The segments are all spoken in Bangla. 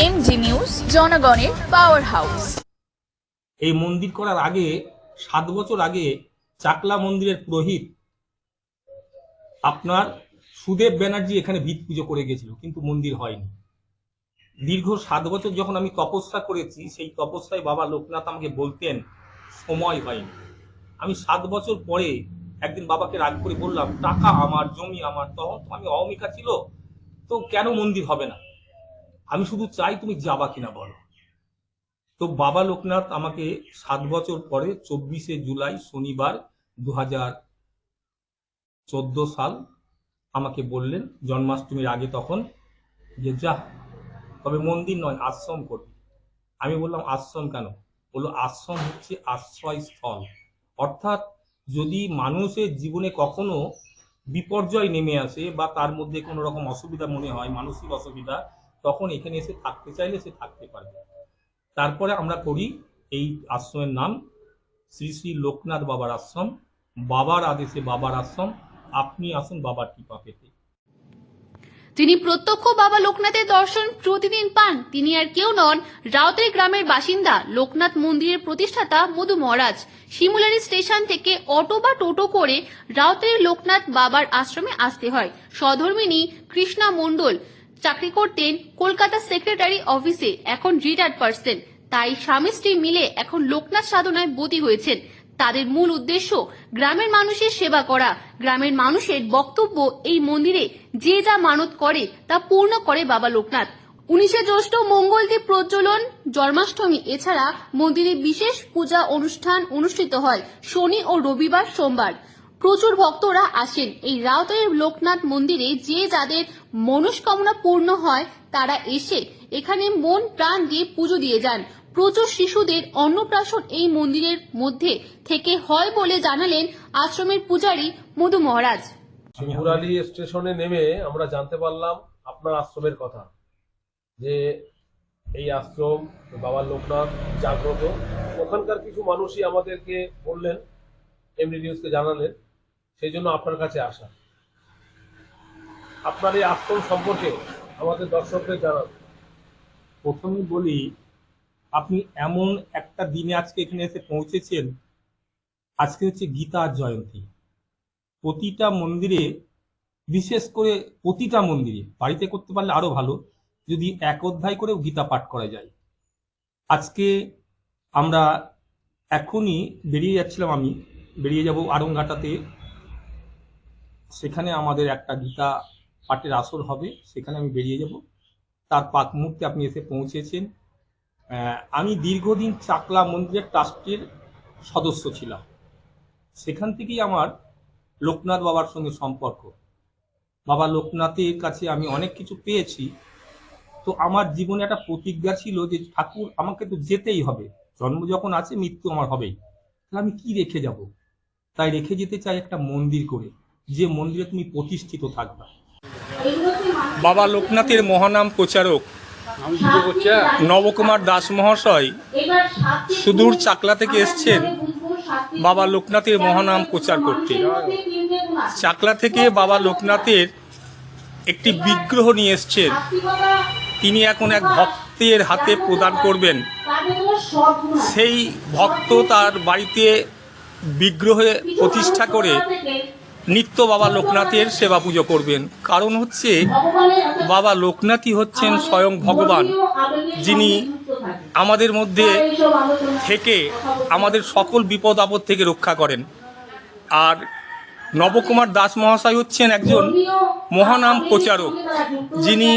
এমজি নিউজ, জনগণের পাওয়ার হাউস। এই মন্দির করার আগে 7 বছর আগে চাকলা মন্দিরের পুরোহিত আপনার সুদেব ব্যানার্জি এখানে ভিত পুজো করে গেছিল, কিন্তু মন্দির হয়নি। দীর্ঘ 7 বছর যখন আমি তপস্যা করেছি, সেই তপস্যায় বাবা লোকনাথ আমাকে বলতেন সময় হয়নি। আমি 7 বছর পরে একদিন বাবাকে রাগ করে বললাম, টাকা আমার, জমি আমার, তখন তো আমি অহমিকা ছিল, তো কেন মন্দির হবে না? আমি শুধু চাই তুমি যাবা কিনা বলো। তো বাবা লোকনাথ আমাকে 7 বছর পরে 24শে জুলাই শনিবার 2014 সাল আমাকে বললেন, জন্মাষ্টমীর আগে তখন, যে যা, তবে মন্দির নয়, আশ্রম করবি। আমি বললাম আশ্রম কেন? বললো আশ্রম হচ্ছে আশ্রয়স্থল। অর্থাৎ যদি মানুষের জীবনে কখনো বিপর্যয় নেমে আসে বা তার মধ্যে কোনো রকম অসুবিধা মনে হয়, মানসিক অসুবিধা, তখন এখানে এসে থাকতে চাইলে সে থাকতে পারবে। তারপরে আমরা করি এই আশ্রমের নাম শ্রী শ্রী লোকনাথ বাবার আশ্রম। বাবার আদেশে বাবার আশ্রম, আপনি আসুন বাবার কৃপা পেতে। যিনি প্রত্যক্ষ বাবা লোকনাথের দর্শন প্রতিদিন পান, তিনি আর কেউ নন, রাউতারি গ্রামের বাসিন্দা, লোকনাথ মন্দিরের প্রতিষ্ঠাতা মধু মহারাজ। শিমুলারি স্টেশন থেকে অটো বা টোটো করে রাউতারি লোকনাথ বাবার আশ্রমে আসতে হয়। সহধর্মিনী কৃষ্ণা মণ্ডল চাকরি করতেন কলকাতা সেক্রেটারি অফিসে, এখন রিটায়ার্ড পার্সন। তাই স্বামী স্ত্রী মিলে এখন লোকনাথ সাধনায় ব্রতী হয়েছেন। তাদের মূল উদ্দেশ্য গ্রামের মানুষের সেবা করা। গ্রামের মানুষের বক্তব্য, এই মন্দিরে যে যা মানত করে তা পূর্ণ করে বাবা লোকনাথ। 19শে জ্যৈষ্ঠ মঙ্গলদ্বীপ প্রজ্বলন, জন্মাষ্টমী এছাড়া মন্দিরে বিশেষ পূজা অনুষ্ঠান অনুষ্ঠিত হয় শনি ও রবিবার, সোমবার। প্রচুর ভক্তরা আসেন এই রাউতারি লোকনাথ মন্দিরে। যে যাদের মনস্কামনা পূর্ণ হয় তারা এসে এখানে মন প্রাণ দিয়ে পুজো দিয়ে যান। প্রচুর শিশুদের অন্নপ্রাশন এই মন্দিরের মধ্যে থেকে হয় বলে জানালেন আশ্রমের পূজারী মধু মহারাজ। শিমুরালি স্টেশনে নেমে আমরা জানতে পারলাম আপনার আশ্রমের কথা, যে এই আশ্রম বাবা লোকনাথ জাগ্রত। ওখানকার কিছু মানুষই আমাদেরকে বললেন, এমডি নিউজকে জানালেন, সেই জন্য আপনার কাছে আসা। আপনার এই আশ্রম সম্পর্কে আমাদের দর্শকদের জানান। প্রথমে বলি, আপনি এমন একটা দিনে আজকে এখানে এসে পৌঁছেছেন। আজকে হচ্ছে গীতা জয়ন্তী। প্রতিটা মন্দিরে, বিশেষ করে প্রতিটা মন্দিরে, বাড়িতে করতে পারলে আরো ভালো, যদি এক অধ্যায় করেও গীতা পাঠ করা যায়। আজকে আমরা এখনই বেরিয়ে যাচ্ছিলাম, আমি বেরিয়ে যাব আড়ংঘাটাতে, সেখানে আমাদের একটা গীতা পাঠের আসর হবে, সেখানে আমি বেরিয়ে যাব। তার পাক মুহূর্তে আপনি এসে পৌঁছেছেন। আমি দীর্ঘদিন চাকলা মন্দিরের ট্রাস্টের সদস্য ছিলাম। সেখান থেকেই আমার লোকনাথ বাবার সঙ্গে সম্পর্ক। বাবা লোকনাথের কাছে আমি অনেক কিছু পেয়েছি। তো আমার জীবনে একটা প্রতিজ্ঞা ছিল যে ঠাকুর, আমাকে তো যেতেই হবে, জন্ম যখন আছে মৃত্যু আমার হবেই, তাহলে আমি কি রেখে যাব? তাই রেখে যেতে চাই একটা মন্দির করে, যে মন্দিরে তুমি প্রতিষ্ঠিত থাকবে। বাবা লোকনাথের মহানাম প্রচারক নবকুমার দাস মহাশয় সুদূর চাকলা থেকে এসছেন বাবা লোকনাথের মহানাম প্রচার করতে। চাকলা থেকে বাবা লোকনাথের একটি বিগ্রহ নিয়ে এসছেন। তিনি এখন এক ভক্তের হাতে প্রদান করবেন। সেই ভক্ত তার বাড়িতে বিগ্রহে প্রতিষ্ঠা করে নিত্য বাবা লোকনাথের সেবা পুজো করবেন। কারণ হচ্ছে বাবা লোকনাথই হচ্ছেন স্বয়ং ভগবান, যিনি আমাদের মধ্যে থেকে আমাদের সকল বিপদ আপদ থেকে রক্ষা করেন। আর নবকুমার দাস মহাশয় হচ্ছেন একজন মহানাম প্রচারক, যিনি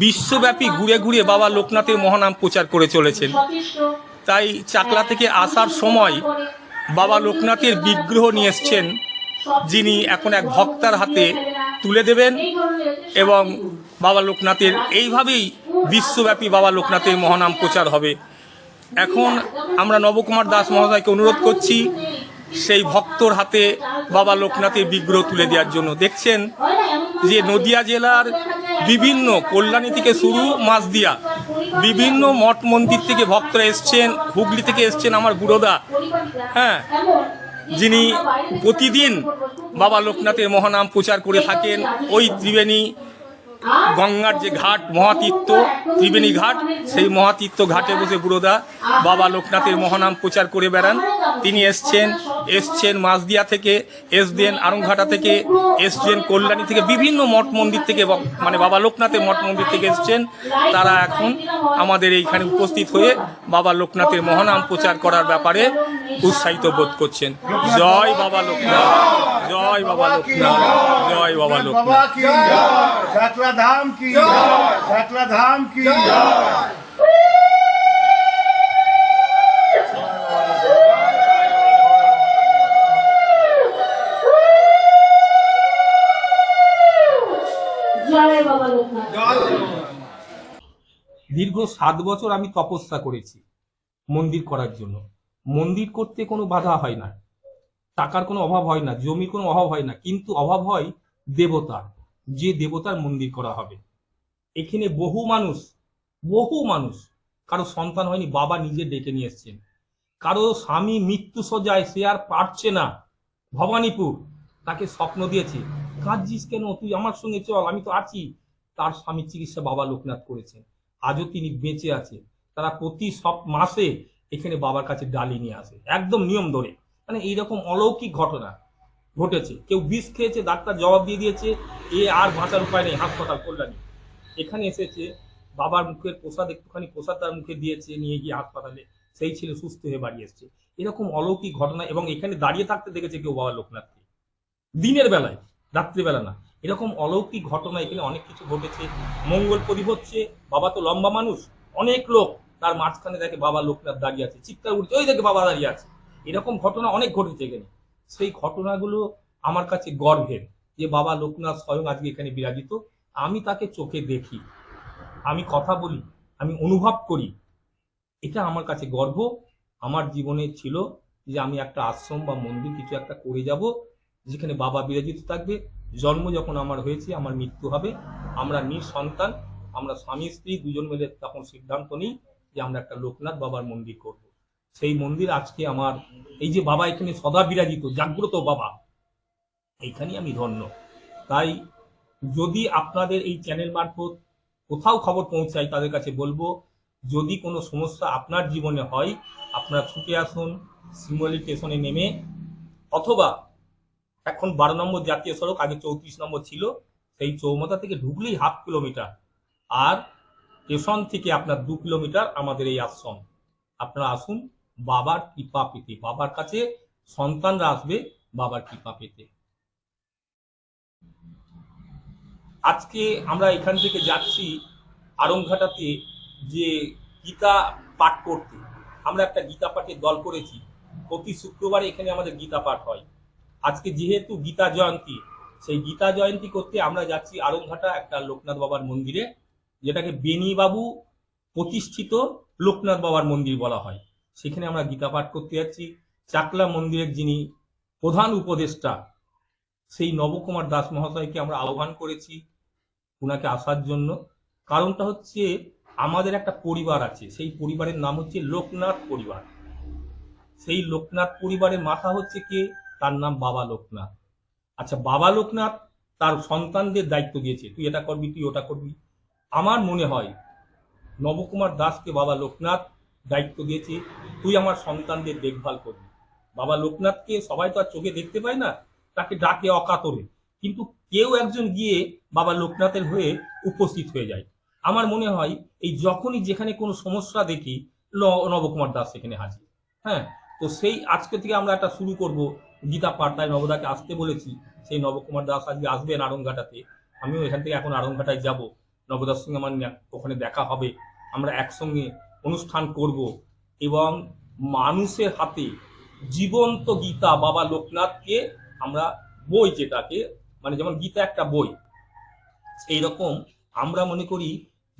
বিশ্বব্যাপী ঘুরে ঘুরে বাবা লোকনাথের মহানাম প্রচার করে চলেছেন। তাই চাকলা থেকে আসার সময় বাবা লোকনাথের বিগ্রহ নিয়ে এসছেন, যিনি এখন এক ভক্তার হাতে তুলে দেবেন। এবং বাবা লোকনাথের এইভাবেই বিশ্বব্যাপী বাবা লোকনাথের মহানাম প্রচার হবে। এখন আমরা নবকুমার দাস মহাশয়কে অনুরোধ করছি সেই ভক্তর হাতে বাবা লোকনাথের বিগ্রহ তুলে দেওয়ার জন্য। দেখছেন যে নদিয়া জেলার বিভিন্ন, কল্যাণী থেকে শুরু মাছদিয়া, বিভিন্ন মঠ মন্দির থেকে ভক্তরা এসছেন। হুগলি থেকে এসছেন আমার গুরুদা, হ্যাঁ, যিনি প্রতিদিন বাবা লোকনাথের মহানাম প্রচার করে থাকেন। ওই ত্রিবেণী গঙ্গার যে ঘাট মহাতীর্থ ত্রিবেণী ঘাট, সেই মহাতীর্থ ঘাটে বসে বুড়োদা বাবা লোকনাথের মহানাম প্রচার করে বেড়ান। তিনি এসছেন মাঝদিয়া থেকে, এসছেন আরংঘাটা থেকে, এসছেন কল্যাণী থেকে, বিভিন্ন মঠ মন্দির থেকে, মানে বাবা লোকনাথের মঠ মন্দির থেকে এসছেন। তারা এখন আমাদের এইখানে উপস্থিত হয়ে বাবা লোকনাথের মহানাম প্রচার করার ব্যাপারে উৎসাহিত বোধ করছেন। জয় বাবা লোকনাথ, জয় বাবা লোকনাথ, জয় বাবা লোকনাথ। सकला धाम की सकला धाम की দীর্ঘ 7 বছর আমি তপস্যা করেছি মন্দির করার জন্য। মন্দির করতে কোনো বাধা হয় না, টাকার কোনো অভাব হয় না, জমির কোনো অভাব হয় না, কিন্তু অভাব হয় দেবতার। যে দেবতার মন্দির করা হবে, এখানে বহু মানুষ কারো সন্তান হয়নি, বাবা নিজে ডেকে নিয়ে এসছেন। কারো স্বামী মৃত্যু সজ্জায়, সে আর পারছে না, ভবানীপুর, তাকে স্বপ্ন দিয়েছে, কাঁদছিস কেন, তুই আমার সঙ্গে চল, আমি তো আছি। তার স্বামীর চিকিৎসা বাবা লোকনাথ করেছেন, আজও তিনি বেঁচে আছে। তারা প্রতি সব মাসে এখানে বাবার কাছে ডালি নিয়ে আসে, একদম নিয়ম ধরে। মানে এইরকম অলৌকিক ঘটনা ঘটেছে। কেউ বিষ খেয়েছে, ডাক্তার জবাব দিয়ে দিয়েছে এ আর বাঁচার উপায় নেই, হাসপাতাল কল্যাণী। এখানে এসেছে, বাবার মুখের প্রসাদ, একটুখানি প্রসাদ তার মুখে দিয়েছে, নিয়ে গিয়ে হাসপাতালে সেই ছেলে সুস্থ হয়ে বাড়ি এসছে। এরকম অলৌকিক ঘটনা। এবং এখানে দাঁড়িয়ে থাকতে দেখেছে কেউ বাবা লোকনাথকে, দিনের বেলায়, রাত্রিবেলা না। এরকম অলৌকিক ঘটনা এখানে অনেক কিছু ঘটেছে। মঙ্গল প্রদীপ হচ্ছে, বাবা তো লম্বা মানুষ, অনেক লোক তার মাঝখানে দেখে বাবা লোকনাথ দাঁড়িয়ে আছে, চিৎকার উঠছে, ওই দেখে বাবা দাঁড়িয়ে আছে। এরকম ঘটনা অনেক ঘটেছে এখানে। সেই ঘটনাগুলো আমার কাছে গর্বের, যে বাবা লোকনাথ স্বয়ং আজকে এখানে বিরাজিত। আমি তাকে চোখে দেখি, আমি কথা বলি, আমি অনুভব করি, এটা আমার কাছে গর্ব। আমার জীবনে ছিল যে আমি একটা আশ্রম বা মন্দির কিছু একটা করে যাব, যেখানে বাবা বিরাজিত থাকবে। জন্ম যখন আমার হয়েছে, আমার মৃত্যু হবে, আমরা নিঃসন্তান, আমরা স্বামী স্ত্রী দুজন মিলে তখন সিদ্ধান্ত নিই যে আমরা একটা লোকনাথ বাবার মন্দির করব। সেই মন্দির আজকে আমার, এই যে বাবা এখানে সদা বিরাজিত, জাগ্রত বাবা, এইখানেই আমি ধন্য। তাই যদি আপনাদের এই চ্যানেল মারফত কোথাও খবর পৌঁছায়, তাদের কাছে বলবো, যদি কোনো সমস্যা আপনার জীবনে হয়, আপনারা ছুটে আসুন শিমুলী স্টেশনে নেমে, অথবা এখন 12 নম্বর জাতীয় সড়ক, আগে 34 নম্বর ছিল, সেই চৌমাথা থেকে ঢুকলেই ½ কিলোমিটার, আর স্টেশন থেকে আপনার 2 কিলোমিটার আমাদের এই আশ্রম। আপনারা আসুন বাবার কৃপা পেতে, বাবার কাছে সন্তানরা আসবে বাবার কৃপা পেতে। আজকে আমরা এখান থেকে যাচ্ছি আরংঘাটাতে, যে গীতা পাঠ করতে। আমরা একটা গীতা পাঠের দল করেছি, প্রতি শুক্রবারে এখানে আমাদের গীতা পাঠ হয়। আজকে যেহেতু গীতা জয়ন্তী, সেই গীতা জয়ন্তী করতে আমরা যাচ্ছি আরংঘাটা একটা লোকনাথ বাবার মন্দিরে, যেটাকে বেনিবাবু প্রতিষ্ঠিত লোকনাথ বাবার মন্দির বলা হয়। সেখানে আমরা গীতা পাঠ করতে যাচ্ছি। চাকলা মন্দিরের যিনি প্রধান উপদেষ্টা, সেই নবকুমার দাস মহাশয়কে আমরা আহ্বান করেছি উনাকে আসার জন্য। কারণটা হচ্ছে, আমাদের একটা পরিবার আছে, সেই পরিবারের নাম হচ্ছে লোকনাথ পরিবার। সেই লোকনাথ পরিবারের মাথা হচ্ছে কে, তার নাম বাবা লোকনাথ। আচ্ছা, বাবা লোকনাথ তার সন্তানদের দায়িত্ব দিয়েছে, তুই এটা করবি, তুই ওটা করবি। আমার মনে হয় নবকুমার দাসকে বাবা লোকনাথ দায়িত্ব দিয়েছে, তুই আমার সন্তানদের দেখভাল করবি। বাবা লোকনাথকে সবাই তো আর চোখে দেখতে পায় না, তাকে ডাকে অকাতরে, কিন্তু কেউ একজন গিয়ে বাবা লোকনাথের হয়ে উপস্থিত হয়ে যায়। আমার মনে হয় এই যখনই যেখানে কোনো সমস্যা দেখি, নবকুমার দাস সেখানে হাজির। হ্যাঁ, তো সেই আজকে থেকে আমরা একটা শুরু করব গীতা পাঠ। তাই নবদাকে আসতে বলেছি, সেই নবকুমার দাস আজকে আসবেন আরংঘাটাতে। আমিও এখান থেকে এখন আরংঘাটায় যাব, নবদার সঙ্গে আমার ওখানে দেখা হবে, আমরা একসঙ্গে অনুষ্ঠান করব। এবং মানুষের হাতে জীবন্ত গীতা বাবা লোকনাথকে আমরা বই, যেটাকে মানে যেমন গীতা একটা বই, এইরকম আমরা মনে করি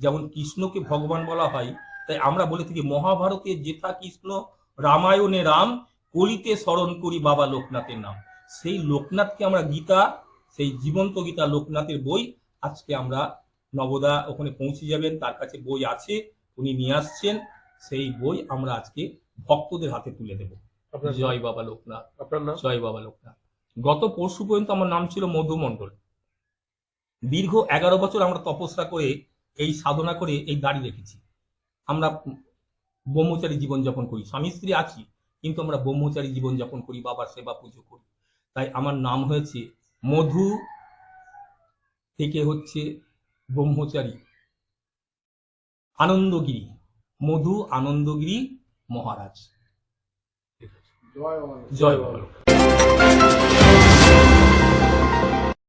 যেমন কৃষ্ণকে ভগবান বলা হয়, তাই আমরা বলে থাকি মহাভারতে যেথা কৃষ্ণ, রামায়ণে রাম, কলিতে স্মরণ করি বাবা লোকনাথের নাম। সেই লোকনাথকে আমরা গীতা, সেই জীবন্ত গীতা লোকনাথের বই আজকে আমরা, নবদা ওখানে পৌঁছে যাবেন, তার কাছে বই আছে, উনি নিয়ে আসছেন, সেই বই আমরা আজকে ভক্তদের হাতে তুলে দেব। জয় বাবা লোকনাথ। আপনার নাম? জয় বাবা লোকনাথ। গত পরশু পর্যন্ত আমার নাম ছিল মধু মণ্ডল। দীর্ঘ 11 বছর আমরা তপস্যা করে এই সাধনা করে এই দাড়ি রেখেছি। আমরা ব্রহ্মচারী জীবনযাপন করি, স্বামী স্ত্রী আছি, কিন্তু আমরা ব্রহ্মচারী জীবনযাপন করি, বাবার সেবা পুজো করি। তাই আমার নাম হয়েছে মধু থেকে হচ্ছে ব্রহ্মচারী আনন্দগিরি, মধু আনন্দগিরি মহারাজ। জয় বাবা।